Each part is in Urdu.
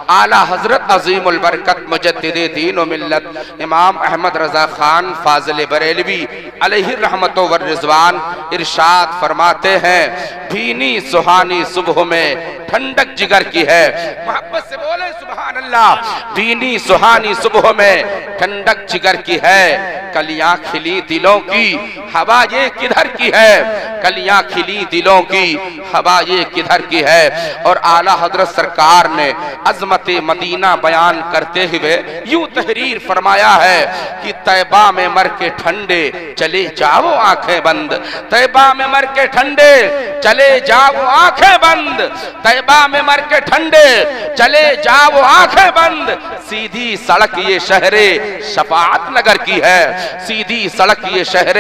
اعلی حضرت عظیم البرکت مجدد دین و ملت امام احمد رضا خان فاضل بریلوی علیہ الرحمت والرضوان ارشاد فرماتے ہیں بھینی سہانی صبح میں ٹھنڈک جگر کی ہے. محبت سے بولے سبحان اللہ. بھینی سہانی صبح میں ٹھنڈک جگر کی ہے. کلیاں کھلی دلوں کی ہوا یہ کدھر کی ہے. کلیاں کھلی دلوں کی ہوا یہ کدھر کی ہے. اور اعلیٰ حضرت سرکار نے عظمت مدینہ بیان کرتے ہوئے یوں تحریر فرمایا ہے کہ طیبہ میں مر کے ٹھنڈے چلے جاؤ آنکھیں بند. طیبہ میں مر کے ٹھنڈے چلے جاؤ آنکھیں بند. طیبہ میں مر کے ٹھنڈے چلے جاؤ آنکھیں بند. سیدھی سڑک یہ شہر شفاعت نگر کی ہے. سیدھی سڑک یہ شہر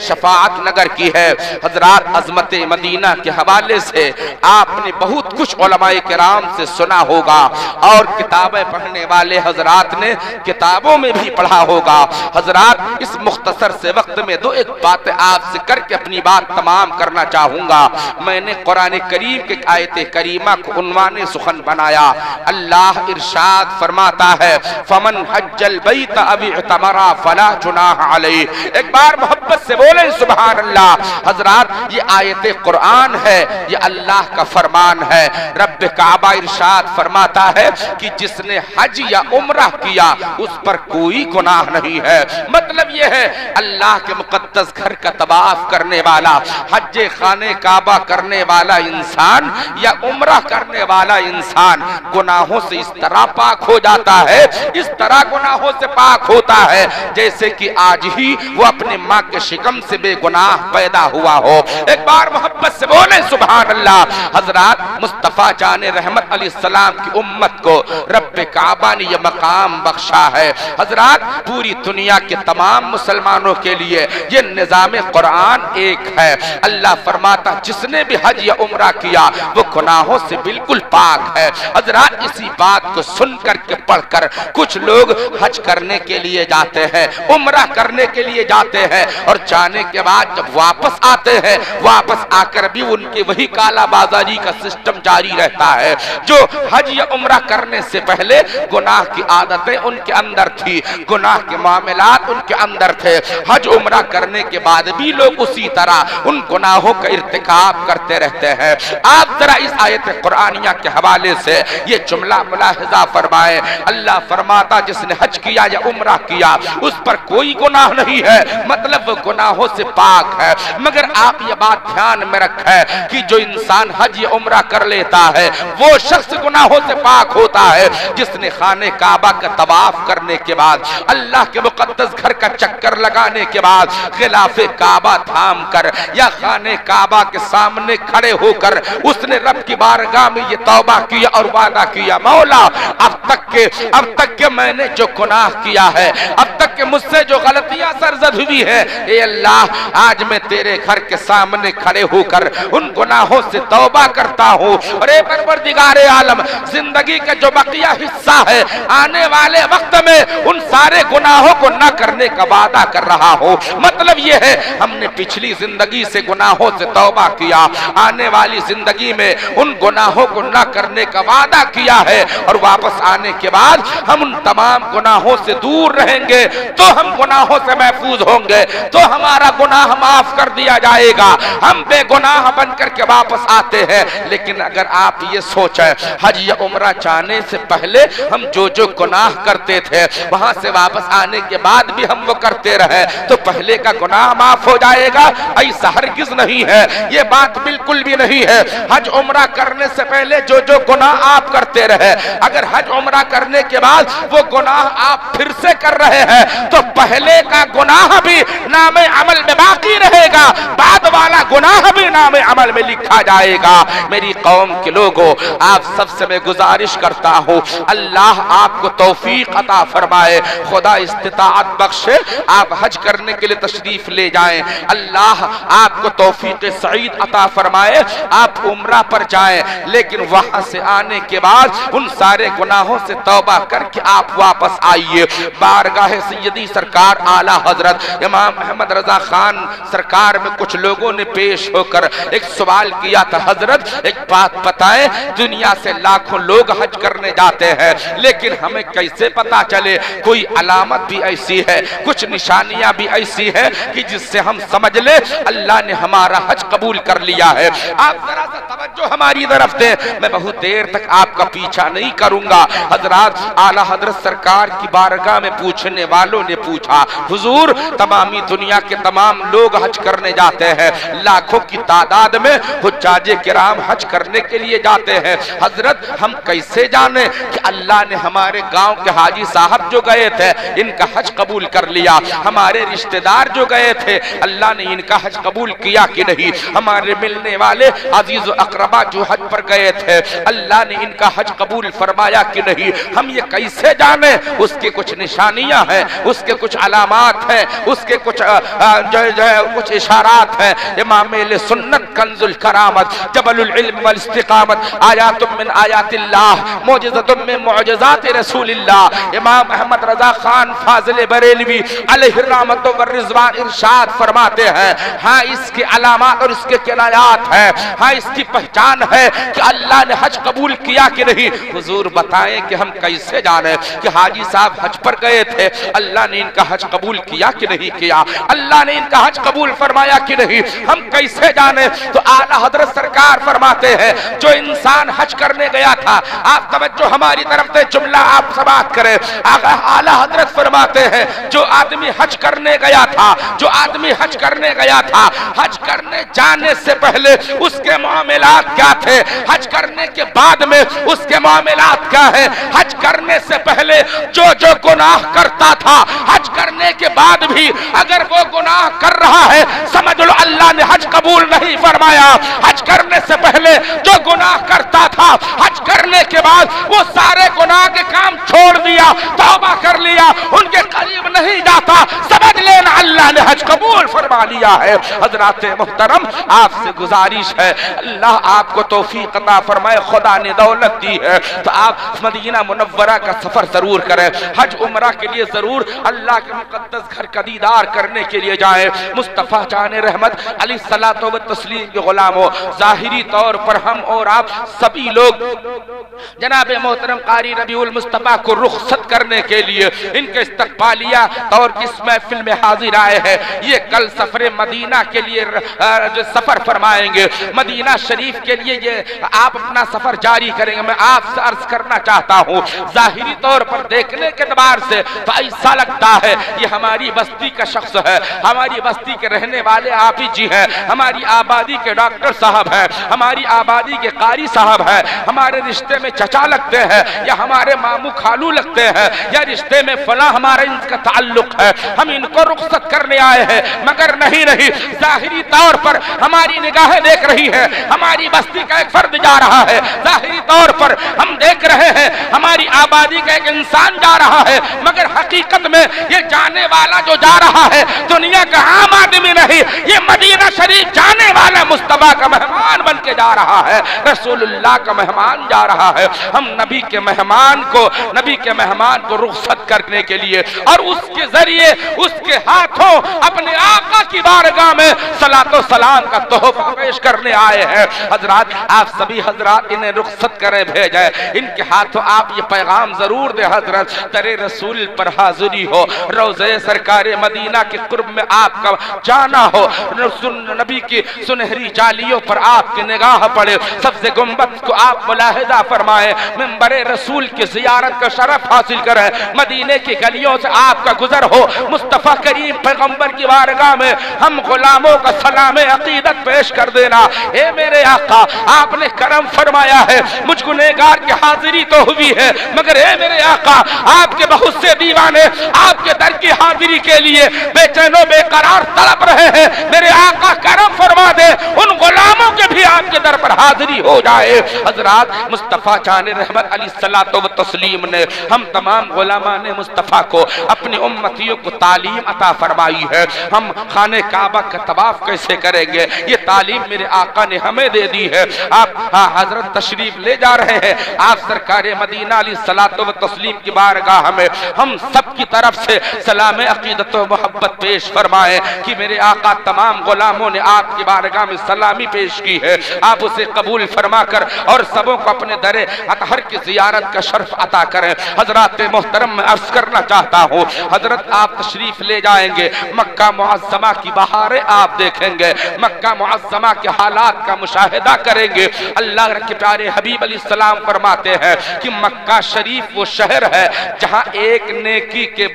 شفاعت نگر کی ہے. حضرات عظمت مدینہ کے حوالے سے آپ نے بہت کچھ علماء کرام سے سنا ہوگا اور کتابیں پڑھنے والے حضرات نے کتابوں میں بھی پڑھا ہوگا. حضرات اس مختصر سے وقت میں دو ایک باتیں آپ سے کر کے اپنی بات تمام کرنا چاہوں گا. میں نے قرآن کریم کے آیت کریمہ کو عنوان سخن بنایا. اللہ ارشاد فرماتا ہے فمن حج البیت او اعتمر فلا جناح علیہ. ایک بار محبت سے بولیں سبحان اللہ. حضرات یہ آیت قرآن ہے, یہ اللہ کا فرمان ہے. رب کعبہ ارشاد فرماتا ہے کہ جس نے حج یا عمرہ کیا اس پر کوئی گناہ نہیں ہے. مطلب یہ ہے اللہ کے مقدس گھر کا طواف کرنے والا, حج خانہ کعبہ کرنے والا انسان یا عمرہ کرنے والا انسان گناہوں سے اس طرح پاک ہو جاتا ہے, اس طرح گناہوں سے پاک ہوتا ہے جیسے کہ آج ہی وہ اپنے ماں کے شکم سے بے گناہ پیدا ہوا ہو. ایک بار محبت سے بولیں سبحان اللہ. حضرات مصطفیٰ جان رحمت علیہ السلام کی امت کو رب کعبہ نے یہ مقام بخشا ہے. حضرات پوری دنیا کے تمام مسلمانوں کے لیے یہ نظام قرآن ایک ہے. اللہ فرماتا جس نے بھی حج یا عمرہ کیا وہ گناہوں سے بالکل پاک ہے. حضرات اسی بات کو سن کر کے پڑھ کر کچھ لوگ حج کرنے کے لیے جاتے ہیں, عمرہ کرنے کے لیے جاتے ہیں اور جانے کے بعد جب واپس آتے ہیں واپس آ کر بھی ان کے وہی کالا بازاری کا سسٹم جاری رہتا ہے. جو حج یا عمرہ کرنے سے پہلے گناہ کی عادتیں ان کے اندر تھی, گناہ کے معاملات ان کے اندر تھے, حج عمرہ کرنے کے بعد بھی لوگ اسی طرح ان گناہوں کا ارتکاب کرتے رہتے ہیں. آپ ذرا اس آیت قرآنیہ کے حوالے سے یہ جملہ ملاحظہ فرمائیں. اللہ فرماتا جس نے حج کیا یا عمرہ کیا اس پر کوئی گناہ نہیں ہے, مطلب وہ گناہوں سے پاک ہے. مگر آپ یہ بات دھیان میں رکھیں کہ جو انسان حج یا عمرہ کر لیتا ہے وہ شخص گناہوں سے پاک ہوتا ہے جس نے خانہ کعبہ کا طواف کرنے کے بعد, اللہ کے مقدس گھر کا چکر لگانے کے بعد غلاف کعبہ تھام کر یا خانہ کعبہ کے سامنے کھڑے ہو کر اس نے رب کی بارگاہ میں یہ توبہ کیا اور وعدہ کیا مولا اب تک کہ میں نے جو گناہ کیا ہے, اب تک کہ مجھ سے جو غلطیاں سرزد ہوئی ہے, اے اللہ آج میں تیرے گھر کے سامنے کھڑے ہو کر ان گناہوں سے توبہ کرتا ہوں اور اے پروردگار عالم زندگی کا جو بقیہ حصہ ہے آنے والے وقت میں ان سارے گناہوں کو نہ کرنے کا وعدہ کر رہا ہوں. مطلب یہ ہے ہم نے پچھلی زندگی سے گناہوں سے توبہ کیا, آنے والی زندگی میں ان گناہوں کو نہ کرنے کا وعدہ کیا ہے اور واپس آنے کے بعد ہم ان تمام گناہوں سے دور رہیں گے تو ہم گناہوں سے محفوظ ہوں گے, تو ہمارا گناہ معاف کر دیا جائے گا. ہم بے گناہ بن کر کے واپس آتے ہیں. لیکن اگر آپ یہ سوچیں حج یا عمرہ جانے سے پہلے ہم جو گناہ کرتے تھے وہاں سے واپس آنے کے بعد بھی ہم وہ کرتے رہے تو پہلے کا گناہ معاف ہو جائے گا, ایسا ہرگز نہیں ہے. یہ بات بالکل بھی نہیں ہے. حج عمرہ کرنے سے پہلے جو گناہ آپ کرتے رہے اگر حج عمرہ کرنے کے بعد وہ گناہ آپ پھر سے کر رہے ہیں تو پہلے کا گناہ بھی نام عمل میں باقی رہے گا, بعد والا گناہ بھی نام عمل میں لکھا جائے گا. میری قوم کے لوگوں آپ سب سے میں گزارش کرتا ہوں اللہ آپ کو توفیق عطا فرمائے, خدا استطاعت بخشے, آپ حج کرنے کے لیے تشریف تشریف لے جائیں، اللہ آپ کو توفیق سعید عطا فرمائے، آپ عمرہ پر جائیں، لیکن وہاں سے آنے کے بعد ان سارے گناہوں سے توبہ کر کے آپ واپس آئیے۔ بارگاہ سیدی سرکار اعلیٰ حضرت امام احمد رضا خان سرکار میں کچھ لوگوں نے پیش ہو کر ایک سوال کیا تھا، حضرت ایک بات بتائیں، دنیا سے لاکھوں لوگ حج کرنے جاتے ہیں، لیکن ہمیں کیسے پتا چلے؟ کوئی علامت بھی ایسی ہے، کچھ نشانیاں بھی ایسی ہے کہ جس سے ہم سمجھ لیں اللہ نے ہمارا حج قبول کر لیا ہے۔ آپ ذرا سا توجہ ہماری طرف دیں، میں بہت دیر تک آپ کا پیچھا نہیں کروں گا۔ حضرات اعلیٰ حضرت سرکار کی بارگاہ میں پوچھنے والوں نے پوچھا، حضور تمامی دنیا کے تمام لوگ حج کرنے جاتے ہیں، لاکھوں کی تعداد میں حجاج کرام حج کرنے کے لیے جاتے ہیں، حضرت ہم کیسے جانیں کہ اللہ نے ہمارے گاؤں کے حاجی صاحب جو گئے تھے ان کا حج قبول کر لیا، ہمارے رشتہ دار جو گئے تھے اللہ نے ان کا حج قبول کیا کہ نہیں، ہمارے ملنے والے عزیز و اقربا جو حج پر گئے تھے اللہ نے ان کا حج قبول فرمایا کہ نہیں، ہم یہ کیسے جانیں؟ اس کے کچھ نشانیاں ہیں، اس کے کچھ علامات ہیں، اس کے کچھ کچھ اشارات ہیں۔ امام اہل سنت کنز الکرامت جبل العلم والاستقامت آیات من آیات اللہ معجزۃ من معجزات رسول اللہ امام احمد رضا خان فاضل بریلوی علیہ الرحمۃ والرضوان ارشاد فرماتے ہیں، ہاں اس کے علامات اور اس کے کنایات ہیں، ہاں اس کی پہچان ہے کہ اللہ نے حج قبول کیا کہ نہیں۔ حضور بتائیں کہ ہم کیسے جانیں کہ حاجی صاحب حج پر گئے تھے اللہ نے ان کا حج قبول کیا کہ نہیں کیا، اللہ نے ان کا حج قبول فرمایا کہ نہیں، ہم کیسے جانیں؟ تو اعلیٰ حضرت سرکار فرماتے ہیں جو انسان حج کرنے گیا تھا، آپ توجہ ہماری طرف سے جملہ آپ سماعت کریں، اعلیٰ حضرت فرماتے ہیں جو آدمی حج کرنے گیا تھا، جو آدمی حج کرنے گیا تھا، حج کرنے جانے سے پہلے اس کے معاملات کیا تھے، حج کرنے کے بعد میں اس کے معاملات کیا ہے، حج کرنے سے پہلے جو گناہ کرتا تھا حج کرنے کے بعد بھی اگر وہ گناہ کر رہا ہے سمجھ لو اللہ نے حج قبول نہیں فرمایا۔ حج کرنے سے پہلے جو گناہ کرتا تھا حج کرنے کے بعد وہ سارے گناہ کے کام چھوڑ دیا، توبہ کر لیا، ان کے قریب نہیں جاتا، سمجھ لینا اللہ نے حج قبول فرما لیا ہے۔ حضرات محترم آپ سے گزارش ہے اللہ آپ کو توفیق عطا فرمائے، خدا نے دولت دی ہے تو آپ مدینہ منورہ کا سفر ضرور کریں، حج عمرہ کے لیے ضرور اللہ کے مقدس گھر کا دیدار کرنے کے لیے جائیں۔ مصطفیٰ جان رحمت علیہ الصلوۃ والتسلیم کے غلاموں، ظاہری طور پر ہم اور آپ سبھی لوگ جناب محترم قاری ربیع المصطفیٰ کو رخصت کرنے کے لیے ان کے استقبالیہ طور کی اس محفل میں حاضر آئے ہیں۔ یہ کل سفر مدینہ کے لیے جو سفر فرمائیں گے، مدینہ شریف کے لیے یہ آپ اپنا سفر جاری کریں گے۔ میں آپ سے عرض کرنا چاہتا ہوں ظاہری طور پر دیکھنے کے اعتبار سے تو ایسا لگتا ہے یہ ہماری بستی کا شخص ہے، ہماری بستی کے رہنے والے آپ ہی جی ہیں، ہماری آبادی کے ڈاکٹر صاحب ہیں، ہماری آبادی کے قاری صاحب ہیں، ہمارے رشتے میں چچا لگتے ہیں یا ہمارے ماموں خالو لگتے ہیں یا رشتے میں فلاں ہمارا ان کا تعلق ہے، ہم ان کو رخصت کرنے آئے ہیں، مگر نہیں ظاہری طور پر ہماری نگاہیں دیکھ رہی ہے ہماری بستی کا ایک فرد جا رہا ہے، ظاہری طور پر ہم دیکھ رہے ہیں ہماری آبادی کا ایک انسان جا رہا ہے، مگر حقیقت میں یہ جانے والا جو جا رہا ہے دنیا کا عام آدمی نہیں، یہ مدینہ شریف جانے والا مصطفیٰ کا مہمان بن کے جا رہا ہے، رسول اللہ کا مہمان جا رہا ہے۔ ہم نبی کے مہمان کو رخصت کرنے کے لیے اور اس کے ذریعے اس کے ہاتھوں اپنے آقا کی بارگاہ میں صلاۃ و سلام کا تحفہ پیش کرنے آئے ہیں۔ حضرات آپ سبھی حضرات انہیں رخصت کریں بھیجیں، ان کے ہاتھوں آپ یہ پیغام ضرور دیں، حضرت ترے رسول پر حاضری ہو، روضہ سرکار مدینہ کے قرب میں آپ کا جانا ہو، نبی کی سنہری جالیوں پر آپ کی نگاہ پڑے، سبز گنبد کو آپ ملاحظہ فرمائیں، منبر رسول کی زیارت کا شرف حاصل کریں، مدینے کی گلیوں سے آپ کا گزر ہو، مصطفیٰ کریم پیغمبر کی بارگاہ میں ہم غلاموں کا سلام عقیدت پیش کر دینا۔ اے میرے آقا آپ نے کرم فرمایا ہے، مجھ گنہگار کی حاضری تو ہوئی ہے، مگر اے میرے آقا آپ کے بہت سے دیوانے آپ کے در کی حاضری کے لیے بے چین و بے قرار تڑپ رہے ہیں، میرے آقا کرم فرما دے ان غلاموں کے بھی آپ کے در پر حاضری ہو جائے۔ حضرات مصطفیٰ جان رحمت علیہ الصلوۃ والتسلیم نے ہم تمام غلامان مصطفیٰ کو اپنی امتیوں کو تعلیم عطا فرمائی فرمائی ہے ہم خانہ کعبہ کا طواف کیسے کریں گے، یہ تعلیم میرے آقا نے ہمیں دے دی ہے۔ آپ حضرت تشریف لے جا رہے ہیں، آپ سرکار مدینہ علیہ الصلوۃ والتسلیم کی بارگاہ میں ہم سب کی طرف سے سلام عقیدت و محبت پیش فرمائیں کہ میرے آقا تمام غلاموں نے آپ کی بارگاہ میں سلامی پیش کی ہے، آپ اسے قبول فرما کر اور سبوں کو اپنے در اطہر کی زیارت کا شرف عطا کریں۔ حضرات محترم میں عرض کرنا چاہتا ہوں، حضرت آپ تشریف لے جائیں گے، مکہ معظمہ کی بہاریں آپ دیکھیں گے، مکہ معظمہ کے حالات کا مشاہدہ کریں گے۔ اللہ کے پیارے حبیب علیہ السلام فرماتے ہیں کہ مکہ شریف وہ شہر ہے جہاں ایک نیکی کے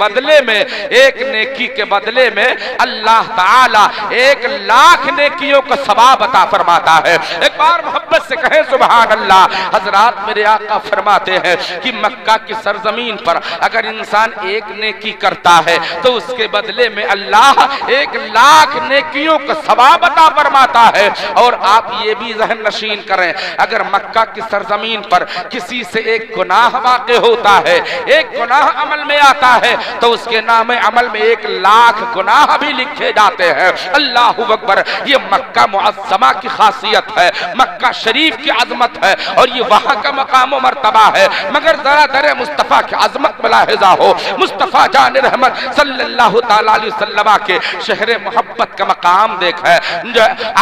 بدلے میں اللہ تعالی 1,00,000 نیکیوں کا ثواب عطا فرماتا ہے۔ ایک بار محبت سے کہیں سبحان اللہ۔ حضرات میرے آقا فرماتے ہیں کہ مکہ کی سرزمین پر اگر انسان ایک نیکی کرتا ہے تو اس کے بدلے میں اللہ 1,00,000 نیکیوں کا ثواب عطا فرماتا ہے۔ اور آپ یہ بھی ذہن نشین کریں، اگر مکہ کی سرزمین پر کسی سے ایک گناہ واقع ہوتا ہے، ایک گناہ عمل میں آتا ہے تو اس کے نام عمل میں 1,00,000 گناہ بھی لکھے جاتے ہیں۔ اللہ اکبر، یہ مکہ معظمہ کی خاصیت ہے، مکہ شریف کی عظمت ہے اور یہ وہاں کا مقام و مرتبہ ہے۔ مگر ذرا در مصطفیٰ کی عظمت ملاحظہ ہو، مصطفیٰ جان رحمت صلی اللہ تعالی علیہ وسلم کے شہر محبت کا مقام دیکھیں۔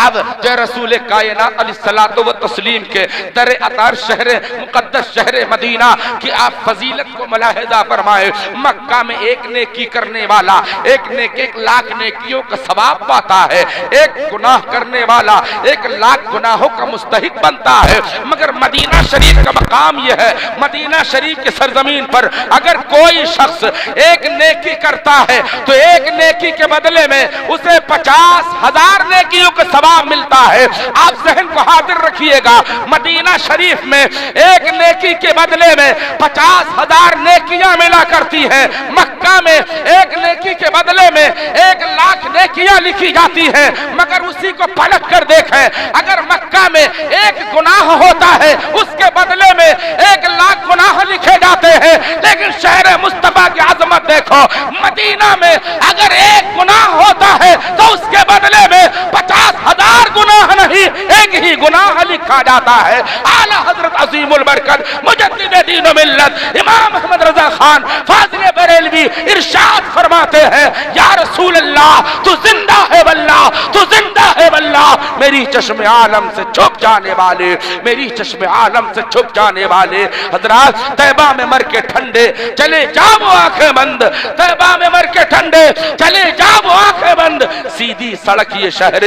اب جو رسول کائنات علیہ الصلوۃ والتسلیم کے در اطہر شہر مقدس شہر مدینہ کی آپ فضیلت کو ملاحظہ فرمائے۔ مکہ میں ایک نیکی کرنے والا 1,00,000 نیکیوں کا ثواب پاتا ہے، ایک گناہ کرنے والا 1,00,000 گناہوں کا مستحق بنتا ہے۔ مگر مدینہ شریف کا مقام یہ ہے، مدینہ شریف کی سرزمین پر اگر کوئی شخص ایک نیکی کرتا ہے تو ایک نیکی کے بدلے میں اسے 50,000 نیکیوں کا ثواب ملتا ہے۔ آپ ذہن کو حاضر رکھیے گا، مدینہ شریف میں ایک نیکی کے بدلے میں 50,000 نیکیاں ملا کرتی ہیں، مکہ میں ایک نیکی کے بدلے میں 1,00,000 نیکیاں لکھی جاتی ہیں۔ مگر اسی کو پلٹ کر دیکھیں، اگر مکہ میں ایک گناہ ہوتا ہے اس کے بدلے میں 1,00,000 گناہ لکھے جاتے ہیں، لیکن شہر مصطفیٰ کی عظمت دیکھو، مدینہ میں اگر ایک گناہ ہوتا ہے تو اس کے بدلے میں 50,000 گناہ نہیں، ایک ہی گناہ لکھا جاتا ہے۔ اعلیٰ حضرت عظیم البرکت مجدد دین و ملت امام احمد رضا خان فاضل بریلوی ارشاد فرماتے ہیں، یا رسول اللہ تو زندہ ہے واللہ، تو زندہ ہے واللہ، میری چشم عالم سے چھپ جانے والے، میری چشم عالم سے چھپ جانے والے۔ حضرات طیبہ میں مر کے ٹھنڈے چلے جاؤ آنکھیں بند، طیبہ میں مر کے ٹھنڈے چلے جاؤ آنکھیں بند، سیدھی سڑک یہ شہر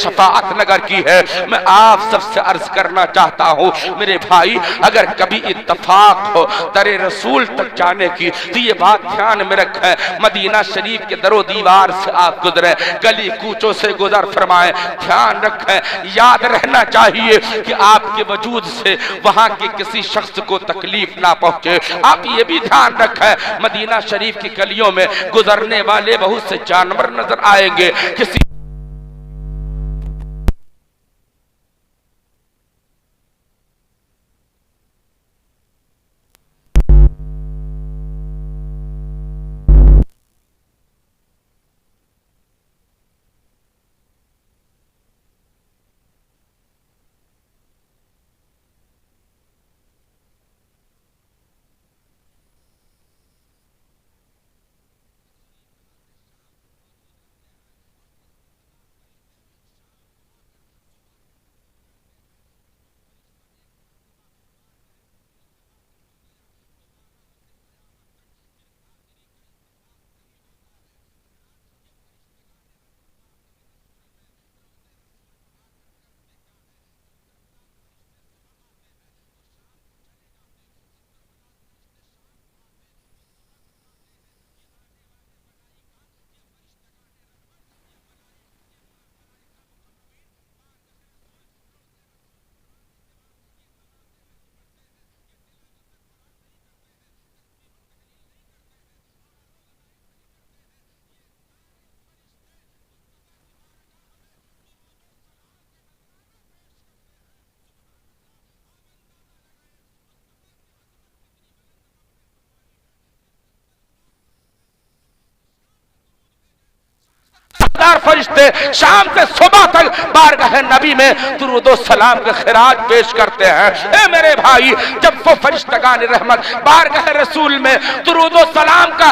شفاعت نگر کی ہے۔ میں آپ سب سے عرض کرنا چاہتا ہوں میرے بھائی، اگر کبھی اتفاق ہو در رسول تک جانے کی تو یہ بات دھیان میں رکھیں، مدینہ شریف کے در و دیوار سے آپ گزریں، گلی کوچوں سے گزر فرمائیں، دھیان رکھیں، یاد رہنا چاہیے کہ آپ کے وجود سے وہاں کے کسی شخص کو تکلیف نہ پہنچے۔ آپ یہ بھی دھیان رکھیں، مدینہ شریف کی گلیوں میں گزرنے والے بہت سے جانور نظر آئیں گے، کسی فرشتے شام سے صبح تک بارگاہ نبی میں درود و سلام کے خراج پیش کرتے ہیں۔ اے میرے بھائی، جب وہ فرشتگان رحمت بارگاہ رسول میں درود و سلام کا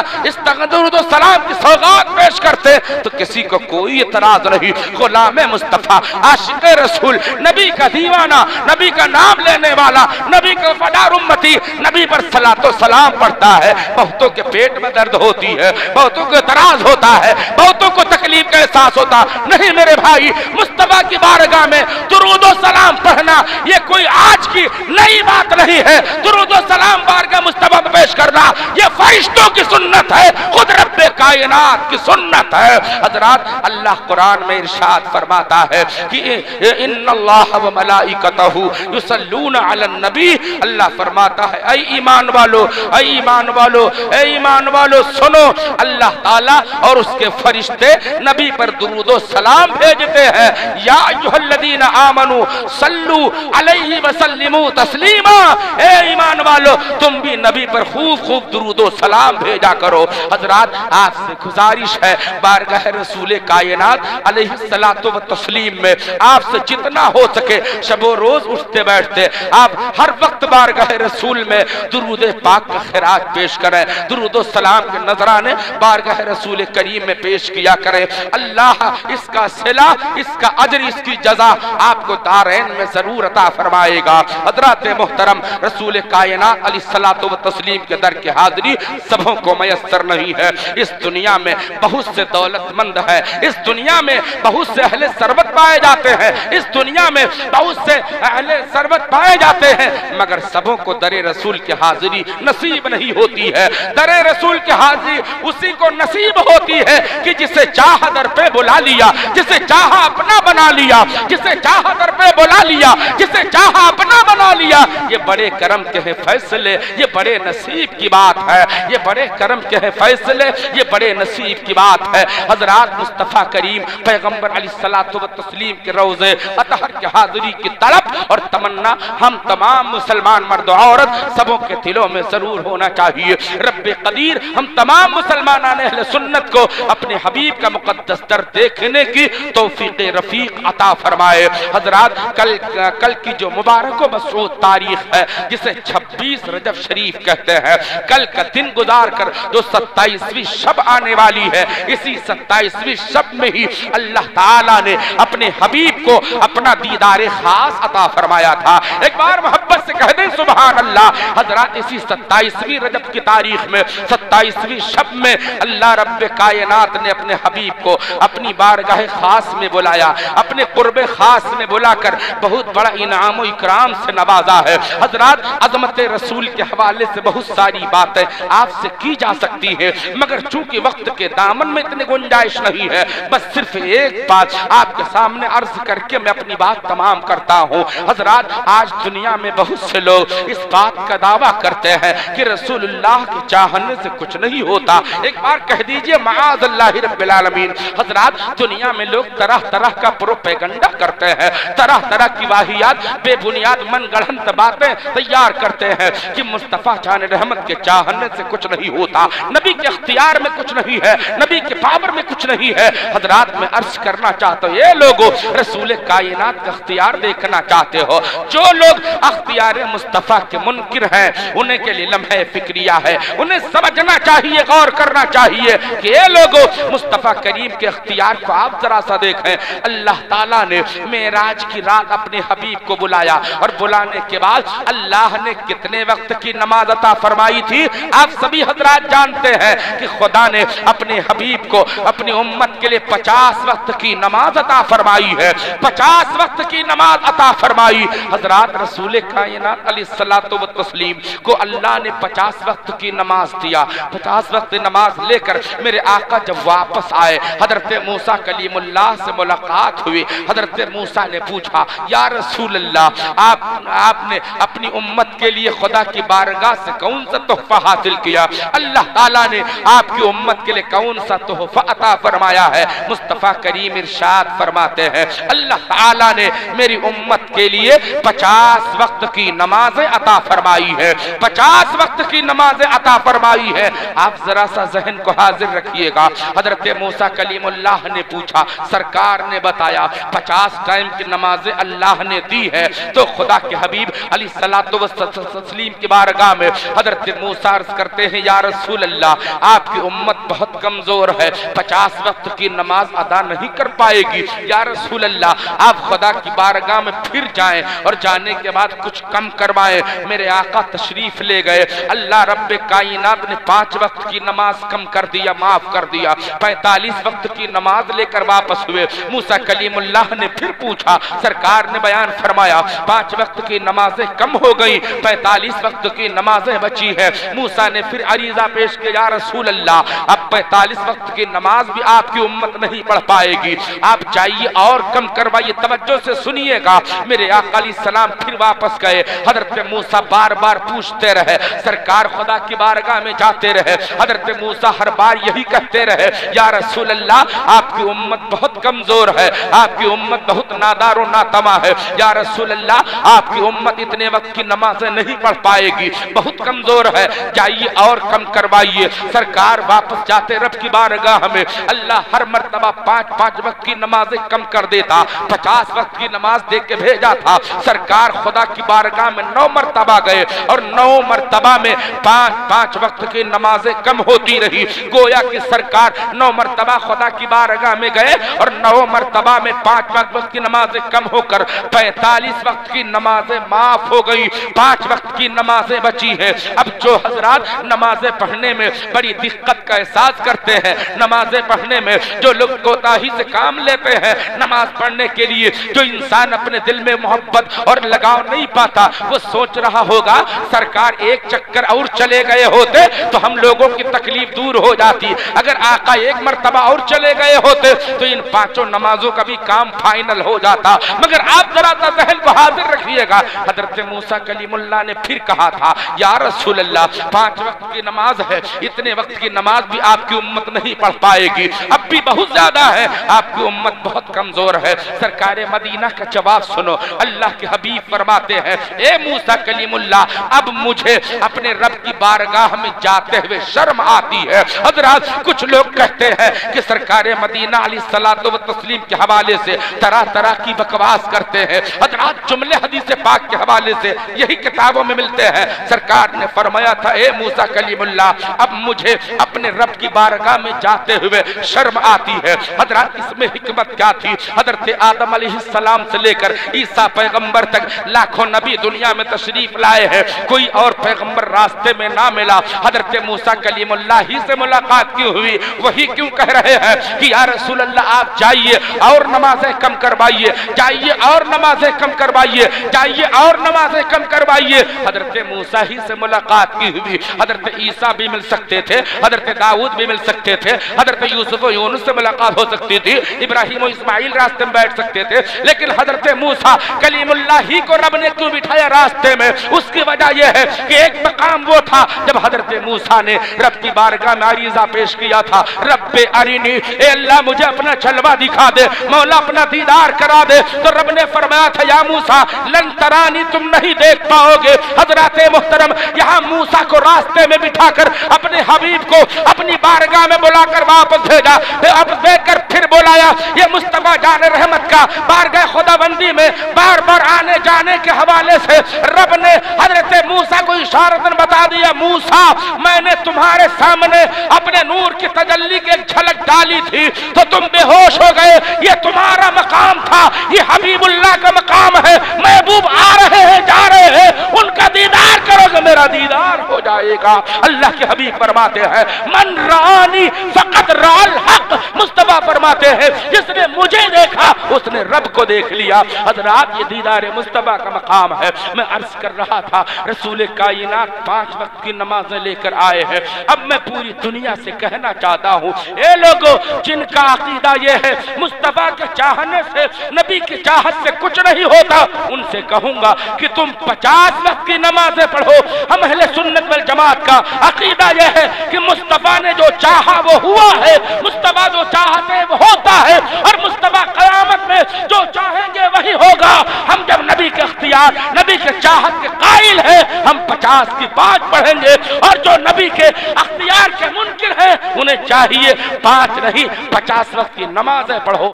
درود و سلام کی سوغات پیش کرتے تو کسی کو کوئی اعتراض نہیں۔ غلام مصطفیٰ، عاشق رسول، نبی کا دیوانہ، نبی کا نام لینے والا، نبی کا وفادار امتی نبی پر صلاۃ و سلام پڑھتا ہے، بہتوں کے پیٹ میں درد ہوتی ہے، بہتوں کو اعتراض ہوتا ہے، بہتوں کو تکلیف کا احساس ہوتا نہیں۔ میرے بھائی، مصطفیٰ کی بارگاہ میں درود و سلام پڑھنا یہ کوئی آج کی نئی بات نہیں ہے۔ درود و سلام بارگاہ مصطفیٰ میں پیش کرنا یہ فرشتوں کی سنت ہے، خود رب کائنات کی سنت ہے۔ حضرات، اللہ قرآن میں ارشاد فرماتا ہے کہ ان اللہ و ملائکتہ یصلون علی النبی، اللہ فرماتا ہے اے ایمان والو، اے ایمان والو، اے ایمان والو سنو، اللہ تعالیٰ اور اس کے فرشتے نبی پر درود و سلام بھیجتے ہیں۔ یا ایھا الذین آمنوا صلو علیہ وسلموا تسلیما، اے ایمان والو تم بھی نبی پر خوب درود و سلام بھیجا کرو۔ حضرات، آپ سے گزارش ہے بارگاہ رسول کائنات علیہ الصلوۃ والتسلیم میں آپ سے جتنا ہو سکے شب و روز اٹھتے بیٹھتے آپ ہر وقت بارگاہ رسول میں درود پاک کا خراج پیش کریں، درود و سلام کے نذرانے بارگاہ رسول کریم میں پیش کیا کریں۔ اللہ اس کا صلہ، اس کا اجر، اس کی جزا آپ کو دارین میں ضرور عطا فرمائے گا۔ حضرات محترم، رسول کائنات علیہ الصلوۃ والتسلیم کے در کی حاضری سبوں کو میسر نہیں ہے۔ اس دنیا میں بہت سے دولت مند ہے، اس دنیا میں بہت سے اہل ثروت پائے جاتے ہیں، اس دنیا میں بہت سے اہل ثروت پائے جاتے ہیں، مگر سبوں کو در رسول کی حاضری نصیب نہیں ہوتی ہے۔ در رسول کی حاضری اسی کو نصیب ہوتی ہے کہ جسے چاہا در پہ بلا لیا، جسے چاہا اپنا بنا لیا، جسے چاہا در پہ بلا لیا، جسے چاہا اپنا بنا لیا۔ یہ بڑے کرم کے ہیں فیصلے، یہ بڑے نصیب کی بات ہے، یہ بڑے کرم کے ہیں فیصلے، یہ بڑے نصیب کی بات ہے۔ حضرات، مصطفیٰ کریم پیغمبر علیہ الصلوۃ والتسلیم کے روضے اطہر کی حاضری کی طلب اور تمنا ہم تمام مسلمان مرد و عورت سبوں کے دلوں میں ضرور ہونا چاہیے۔ رب قدیر ہم تمام مسلمانان اہل سنت کو اپنے حبیب کا مقدس در دیکھنے کی توفیق رفیق عطا فرمائے۔ حضرات، کل کی جو مبارک و مسعود تاریخ ہے جسے 26 رجب شریف کہتے ہیں، کل کا دن گزار کر جو 27ویں شب آنے والی ہے، اسی 27ویں شب میں ہی اللہ تعالیٰ نے اپنے حبیب کو اپنا دیدار خاص عطا فرمایا تھا۔ ایک بار محبت سے کہہ دیں سبحان اللہ۔ حضرات، اسی 27ویں رجب کی تاریخ میں 27ویں شب میں اللہ رب کائنات نے اپنے حبیب کو اپنی بارگاہ خاص میں بلایا، اپنے قرب خاص میں بلا کر بہت بڑا انعام و اکرام سے نوازا ہے۔ حضرات، عظمت رسول کے حوالے سے بہت ساری باتیں آپ سے کی جا سکتی ہیں، مگر چونکہ وقت کے دامن میں اتنی گنجائش نہیں ہے، بس صرف ایک بات آپ کے سامنے عرض کر کے میں اپنی بات تمام کرتا ہوں۔ حضرات، آج دنیا میں بہت سے لوگ اس بات کا دعویٰ کرتے ہیں کہ رسول اللہ کے چاہنے سے کچھ نہیں ہوتا۔ ایک بار کہہ دیجئے معاذ اللہ رب العالمین۔ حضرات، دنیا میں لوگ طرح طرح کا پروپیگنڈا کرتے ہیں، طرح طرح کی واہیات، بے بنیاد من گڑھنت باتیں تیار کرتے ہیں کہ مصطفیٰ جان رحمت کے چاہنے سے کچھ نہیں ہوتا، نبی کے اختیار میں کچھ نہیں ہے، نبی کے پاور میں کچھ نہیں ہے۔ حضرات، میں عرض کرنا چاہتا ہوں، یہ لوگوں رسول کائنات کا اختیار دیکھنا چاہتے ہو، جو لوگ اختیار مصطفیٰ کے منکر ہیں انہیں کے لیے لمحہ فکریہ ہے، انہیں سمجھنا چاہیے، غور کرنا چاہیے کہ یہ لوگوں مصطفیٰ کریم کے اختیار کو آپ ذرا سا دیکھیں۔ اللہ تعالیٰ نے معراج کی رات اپنے حبیب کو بلایا اور بلانے کے بعد اللہ نے کتنے وقت کی نماز عطا فرمائی تھی آپ سبھی حضرات جانتے ہیں کہ خدا نے اپنے حبیب کو اپنی امت کے لیے 50 وقت کی نماز عطا فرمائی ہے، 50 وقت کی نماز عطا فرمائی۔ حضرات، رسول کائنات علیہ الصلوۃ والتسلیم کو اللہ نے 50 وقت کی نماز دیا۔ 50 وقت نماز لے کر میرے آقا جب واپس آئے، حضرت موسیٰ کلیم اللہ سے ملاقات ہوئی۔ حضرت موسیٰ نے پوچھا، یا رسول اللہ، آپ نے اپنی امت کے لیے خدا کی بارگاہ سے کون سا تحفہ حاصل کیا؟ اللہ تعالیٰ نے آپ کی امت کے لیے کون سا تحفہ عطا فرمایا ہے؟ مصطفیٰ کریم ارشاد فرماتے ہیں، اللہ تعالیٰ نے میری امت کے لیے 50 وقت کی نمازیں عطا فرمائی ہے، 50 وقت کی نمازیں عطا فرمائی ہے۔ آپ ذرا سا ذہن کو حاضر رکھیے گا، حضرت موسیٰ کلیم اللہ نے پوچھا، سرکار نے بتایا 50 ٹائم کی نمازیں اللہ نے دی ہے، تو خدا کے حبیب علیہ الصلوۃ والتسلیم کی بارگاہ میں حضرت موسیٰ عرض کرتے ہیں، یا رسول اللہ آپ کی امت بہت کمزور ہے، 50 وقت کی نماز ادا نہیں کر پائے گی، یا رسول اللہ آپ خدا کی بارگاہ میں پھر جائیں اور جانے کے بعد کچھ کم کروائیں۔ میرے آقا تشریف لے گئے، اللہ رب کائنات نے 5 وقت کی نماز کم کر دیا، معاف کر دیا، 45 وقت کی نماز لے کر واپس ہوئے۔ موسیٰ کلیم اللہ نے پھر پوچھا، سرکار نے بیان فرمایا 5 وقت کی نمازیں کم ہو گئی، 45 وقت کی نمازیں بچی ہے۔ موسیٰ نے پھر عریضہ پیش کیا، یا رسول اللہ اب 45 وقت کی نماز بھی آپ کی امت نہیں پڑھ پائے گی، آپ جائیے اور کم کروائیے۔ توجہ سے سنیے گا، میرے آقا علیہ السلام پھر واپس گئے، حضرت موسیٰ بار بار پوچھتے رہے، سرکار خدا کی بارگاہ میں جاتے رہے، حضرت موسیٰ ہر بار یہی کہتے رہے، یا رسول اللہ آپ کی امت بہت کمزور ہے، آپ کی امت بہت نادار و ناتما ہے، یا رسول اللہ آپ کی امت اتنے وقت کی نمازیں نہیں پڑھ پائے گی، بہت کمزور ہے، جائیے اور کم کروائیے۔ سرکار واپس جاتے رب کی بارگاہ میں، اللہ ہر مرتبہ 5 وقت کی نمازیں کم کر دیتا، 50 وقت کی نماز دے کے بھیجا تھا۔ سرکار خدا کی بارگاہ میں 9 مرتبہ گئے اور 9 مرتبہ میں 5 وقت کی نمازیں کم ہوتی رہی، گویا کہ سرکار 9 مرتبہ خدا کی بارگاہ میں گئے اور 9 مرتبہ میں 5 وقت کی نمازیں کم ہو کر 45 وقت کی نمازیں معاف ہو گئی، 5 وقت کی نمازیں بچی ہیں۔ اب جو حضرات نمازیں پڑھنے میں بڑی دقت کا احساس کرتے ہیں، نمازیں پڑھنے میں جو لوگ کوتاہی سے کام لیتے ہیں، نماز پڑھنے کے لیے جو انسان اپنے دل میں محبت اور لگاؤ نہیں پاتا، وہ سوچ رہا ہوگا سرکار ایک چکر اور چلے گئے ہوتے تو ہم لوگوں کی تکلیف دور ہو جاتی، اگر آقا ایک مرتبہ اور چلے گئے ہوتے تو ان 5 نمازوں کا بھی کام فائنل ہو جاتا۔ مگر آپ ذرا سا ذہن کو حاضر رکھیے گا، حضرت موسیٰ کلیم اللہ نے پھر کہا تھا، یا رسول اللہ 5 وقت کی نماز ہے، اتنے وقت کی نماز بھی آپ کی امت نہیں پڑھ پائے گی، اب بھی بہت زیادہ ہے، آپ کی امت بہت کمزور ہے۔ سرکار مدینہ کا جواب سنو، اللہ کے حبیب فرماتے ہیں، اے موسیٰ کلیم اللہ اب مجھے اپنے رب کی بارگاہ میں جاتے ہوئے شرم آتی ہے۔ حضرات کچھ لوگ کہتے ہیں کہ سرکار مدینہ علیہ الصلوۃ والتسلیم کے حوالے سے طرح طرح کی بکواس کرتے ہیں، حضرات جملے حدیث پاک کے حوالے سے یہی کتابوں میں ملتے ہیں۔ سرکار نے فرمایا تھا، اے موسیٰ کلیم اللہ اب مجھے اپنے رب کی بارگاہ میں جاتے ہوئے شرم آتی ہے۔ حضرات اس میں حکمت کیا تھی؟ حضرت آدم علیہ السلام سے لے کر عیسیٰ پیغمبر تک لاکھوں نبی دنیا میں تشریف لائے ہیں، کوئی اور پیغمبر راستے میں نہ ملا، حضرت موسیٰ کلیم اللہ ہی سے ملاقات کی ہوئی، وہی کیوں کہہ رہے ہیں کہ یا رسول اللہ آپ جائیے اور نمازیں کم کروائیے، جائیے اور نمازیں کم کروائیے، جائیے اور نمازیں کم کروائیے۔ حضرت موسیٰ ہی سے ملاقات کی ہوئی، حضرت عیسیٰ بھی مل سکتے تھے، حضرت داؤد بھی مل سکتے تھے، حضرت یوسف و یونس سے ملاقات ہو سکتی تھی، ابراہیم و اسماعیل راستے میں بیٹھ سکتے تھے، لیکن حضرت موسیٰ کلیم اللہ ہی کو رب نے کیوں بٹھایا راستے میں؟ اس کی وجہ یہ ہے کہ ایک مقام وہ تھا جب حضرت موسیٰ نے رب کی بارگاہ میں عریضہ پیش کیا تھا، رب ارینی، اے اللہ مجھے اپنا جلوہ دکھا دے، مولا اپنا دیدار کرا دے، تو رب نے فرمایا تھا، یا موسیٰ لن ترانی، تم نہیں دیکھ پاؤ گے۔ حضرات محترم یہاں موسیٰ کو راستے میں بٹھا کر اپنے حبیب کو اپنی بارگاہ میں بلا کر واپس بھیجا، اب دیکھ کر پھر بلایا۔ یہ مصطفیٰ جان رحمت کا بارگاہ خدا بندی میں بار بار آنے جانے کے حوالے سے رب نے حضرت موسیٰ کو اشارتاً بتا دیا، موسیٰ میں نے تمہارے سامنے اپنے نور کی تجلی کی ایک جھلک ڈالی تھی تو تم بے ہوش ہو گئے، یہ تمہارا مقام تھا، یہ حبیب اللہ کا مقام ہے، محبوب آ رہے ہیں جا رہے ہیں، ان کا دیدار کرو گے میرا دیدار ہو جائے گا۔ اللہ کے حبیب فرماتے ہیں، من رآنی فقط رأى الحق، مصطفیٰ فرماتے ہیں جس نے مجھے دیکھا اس نے رب کو دیکھ لیا۔ حضرات یہ دیدار مصطفیٰ کا مقام ہے۔ میں عرض کر رہا تھا رسول کائنات 5 وقت کی نمازیں لے کر آئے ہیں، اب میں پوری دنیا سے کہنا چاہتا ہوں، اے لوگوں جن کا عقیدہ یہ ہے مصطفیٰ کے چاہنے سے نبی کی چاہت سے کچھ نہیں ہوتا، ان سے کہوں گا کہ تم 50 وقت کی نمازیں پڑھو۔ ہم اہل سنت والجماعت کا عقیدہ یہ ہے کہ مصطفیٰ نے جو چاہا وہ ہوا ہے، مصطفیٰ جو چاہتے وہ ہوتا ہے، اور مصطفیٰ قیامت میں جو چاہیں گے وہی ہوگا۔ ہم جب نبی کے اختیار، نبی کے چاہت کے قائل ہیں، ہم 50 کی 5 پڑھیں گے، اور جو نبی کے اختیار کے منکر ہیں انہیں چاہیے 5 نہیں 50 وقت کی نمازیں پڑھو۔